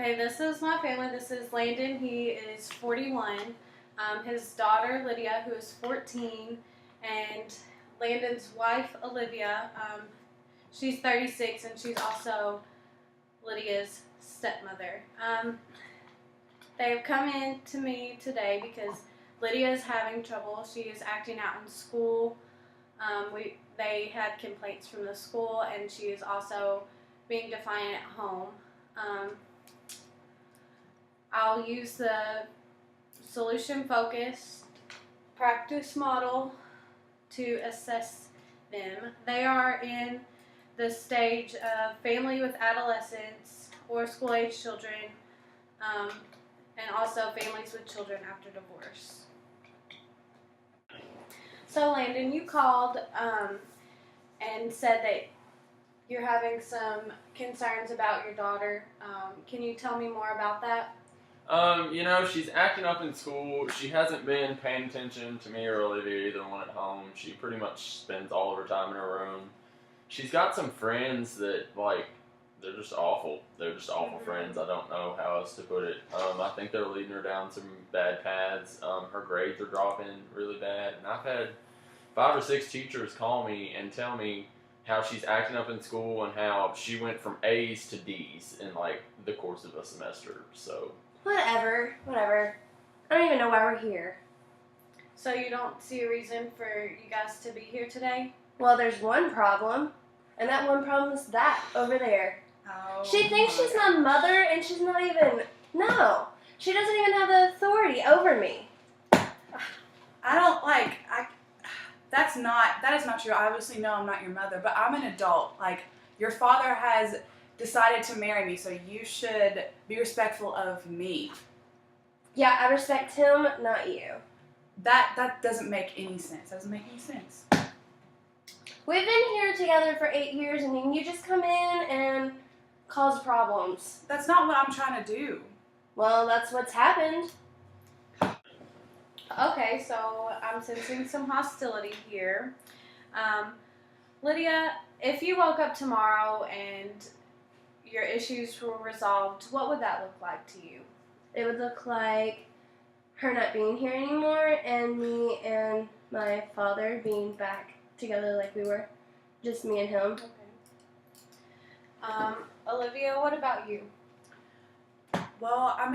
Okay, this is my family. This is Landon. He is 41. His daughter Lydia, who is 14, and Landon's wife Olivia. She's 36, and she's also Lydia's stepmother. They've come in to me today because Lydia is having trouble. She is acting out in school. They had complaints from the school, and she is also being defiant at home. I'll use the solution-focused practice model to assess them. They are in the stage of family with adolescents or school-age children, and also families with children after divorce. So Landon, you called and said that you're having some concerns about your daughter. Can you tell me more about that? She's acting up in school. She hasn't been paying attention to me or Olivia, either one at home. She pretty much spends all of her time in her room. She's got some friends that, they're just awful. They're just awful friends. I don't know how else to put it. I think they're leading her down some bad paths. Her grades are dropping really bad. And I've had 5 or 6 teachers call me and tell me how she's acting up in school and how she went from A's to D's in, the course of a semester. So... Whatever. I don't even know why we're here. So you don't see a reason for you guys to be here today? Well, there's one problem, and that one problem is that over there. Oh, She thinks she's my mother, and she's not even... No. She doesn't even have the authority over me. That is not true. I obviously know I'm not your mother, but I'm an adult. Your father has decided to marry me, so you should be respectful of me. Yeah, I respect him, not you. That doesn't make any sense. That doesn't make any sense. We've been here together for 8 years, and then you just come in and cause problems. That's not what I'm trying to do. Well, that's what's happened. Okay, so I'm sensing some hostility here. Lydia, if you woke up tomorrow and your issues were resolved, what would that look like to you? It would look like her not being here anymore, and me and my father being back together like we were. Just me and him. Okay. Olivia, what about you? Well, I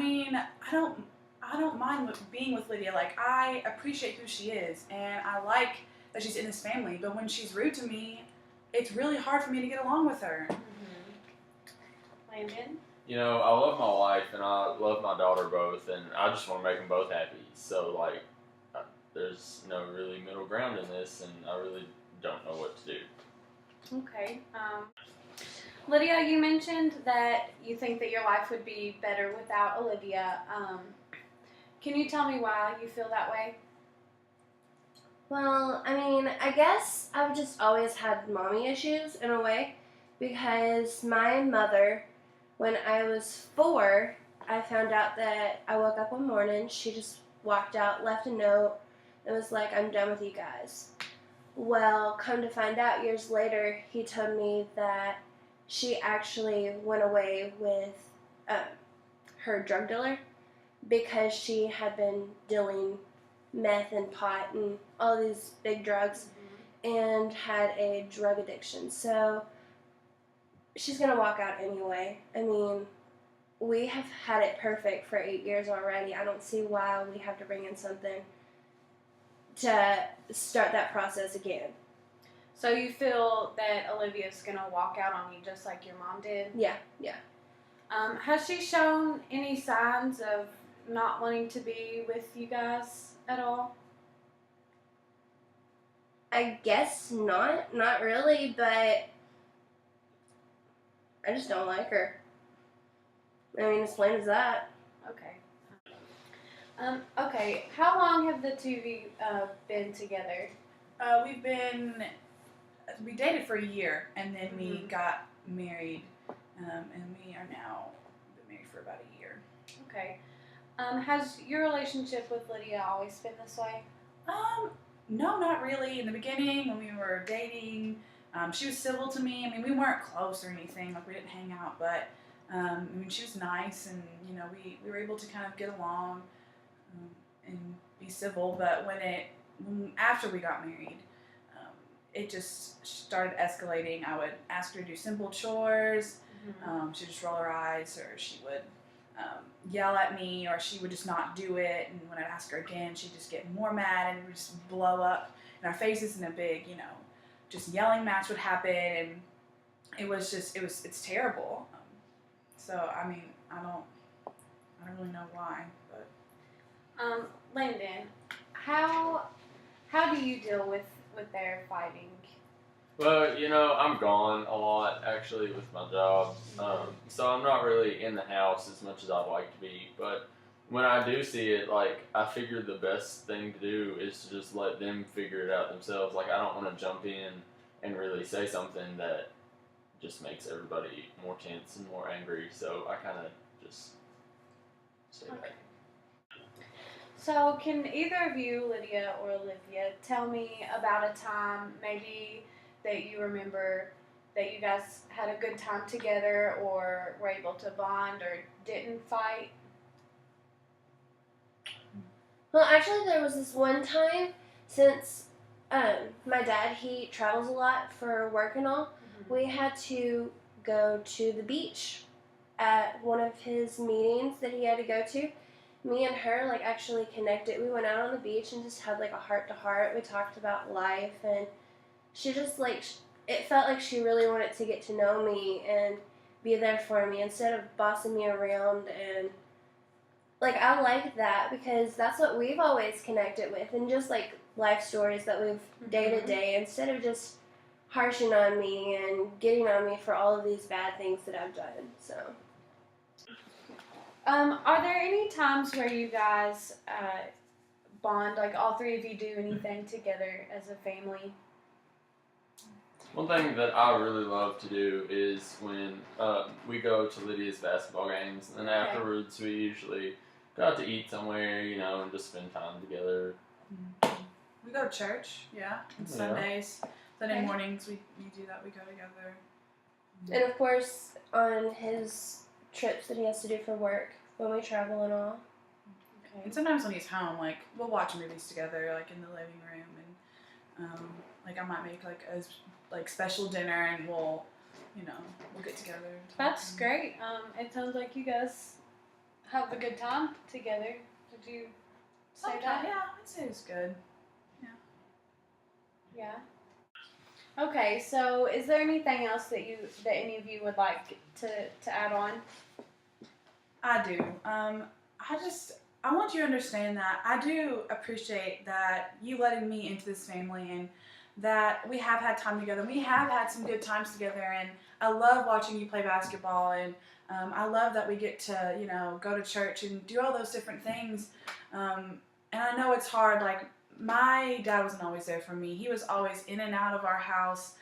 don't mind being with Lydia. I appreciate who she is, and I like that she's in this family. But when she's rude to me, it's really hard for me to get along with her. Landon? I love my wife and I love my daughter both, and I just want to make them both happy. So, there's no really middle ground in this, and I really don't know what to do. Okay. Lydia, you mentioned that you think that your life would be better without Olivia. Can you tell me why you feel that way? Well, I guess I've just always had mommy issues in a way, because my mother, when I was 4, I found out that I woke up one morning, she just walked out, left a note, and was like, "I'm done with you guys." Well, come to find out, years later, he told me that she actually went away with her drug dealer because she had been dealing meth and pot and all these big drugs and had a drug addiction. So she's going to walk out anyway. We have had it perfect for 8 years already. I don't see why we have to bring in something to start that process again. So you feel that Olivia's going to walk out on you just like your mom did? Yeah. Has she shown any signs of not wanting to be with you guys at all? I guess not. Not really, but I just don't like her. As plain as that. Okay. Okay. How long have the two of you been together? We dated for a year, and then we got married, and we are now been married for about a year. Okay. Has your relationship with Lydia always been this way? No, not really. In the beginning, when we were dating, she was civil to me. We weren't close or anything. We didn't hang out, but I mean, she was nice, and we were able to kind of get along and be civil. But after we got married, it just started escalating. I would ask her to do simple chores. She'd just roll her eyes, or she would yell at me, or she would just not do it. And when I'd ask her again, she'd just get more mad and it would just blow up in our faces, and a big, just yelling match would happen. And it's terrible. So I mean, I don't really know why, but Landon, how do you deal with their fighting? Well, I'm gone a lot actually with my job, so I'm not really in the house as much as I'd like to be. But when I do see it, like, I figure the best thing to do is to just let them figure it out themselves. Like, I don't want to jump in and really say something that just makes everybody more tense and more angry. So I kind of just stay back. So, can either of you, Lydia or Olivia, tell me about a time maybe that you remember that you guys had a good time together, or were able to bond, or didn't fight? Well, actually, there was this one time, since my dad, he travels a lot for work and all, we had to go to the beach at one of his meetings that he had to go to. Me and her, like, actually connected. We went out on the beach and just had, like, a heart-to-heart. We talked about life, and she just, like, it felt like she really wanted to get to know me and be there for me instead of bossing me around. And, like, I like that because that's what we've always connected with, and just, like, life stories that we've day-to-day, instead of just harshing on me and getting on me for all of these bad things that I've done, so... Are there any times where you guys bond, like all three of you do anything together as a family? One thing that I really love to do is when we go to Lydia's basketball games, and afterwards we usually go out to eat somewhere, and just spend time together. We go to church, and Sunday mornings we do that. We go together. And of course, on his trips that he has to do for work when we travel and all. Okay. And sometimes when he's home, like, we'll watch movies together, like in the living room, and like I might make like a special dinner, and we'll get together. That's great. It sounds like you guys have a good time together. Would you say that? Yeah, I'd say it's good. Yeah. Okay, so is there anything else that any of you would like to add on? I do. I want you to understand that I do appreciate that you letting me into this family, and that we have had time together. We have had some good times together, and I love watching you play basketball, and I love that we get to, go to church and do all those different things. And I know it's hard. Like, my dad wasn't always there for me. He was always in and out of our house,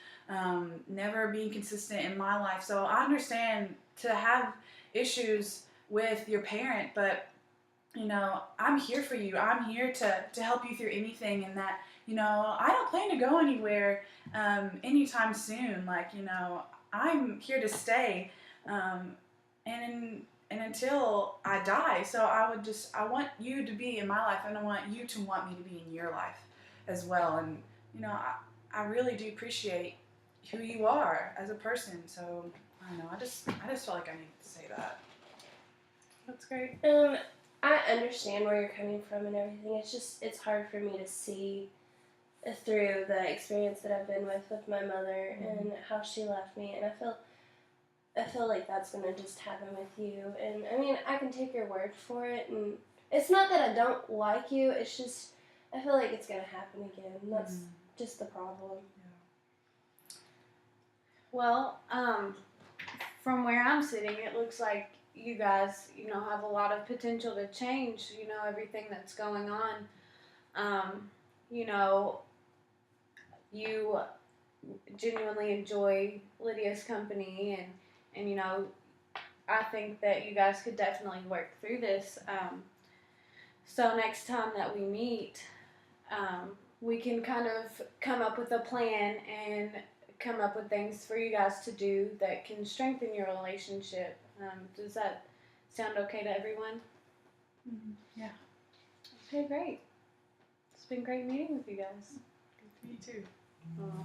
never being consistent in my life. So I understand to have issues with your parent, but I'm here for you. I'm here to help you through anything, and that I don't plan to go anywhere anytime soon. Like, I'm here to stay, and until I die. So I want you to be in my life, and I want you to want me to be in your life as well. And I really do appreciate who you are as a person. So I don't know. I just felt like I needed to say that. That's great. I understand where you're coming from and everything. It's hard for me to see through the experience that I've been with my mother and how she left me, and I feel like that's gonna just happen with you. And I mean, I can take your word for it, and it's not that I don't like you. It's just I feel like it's gonna happen again. That's just the problem. Well, from where I'm sitting, it looks like you guys, have a lot of potential to change, everything that's going on. You genuinely enjoy Lydia's company, and I think that you guys could definitely work through this. So next time that we meet, we can kind of come up with a plan and come up with things for you guys to do that can strengthen your relationship Does that sound okay to everyone? Yeah. Okay, great. It's been great meeting with you guys. Me too. Oh.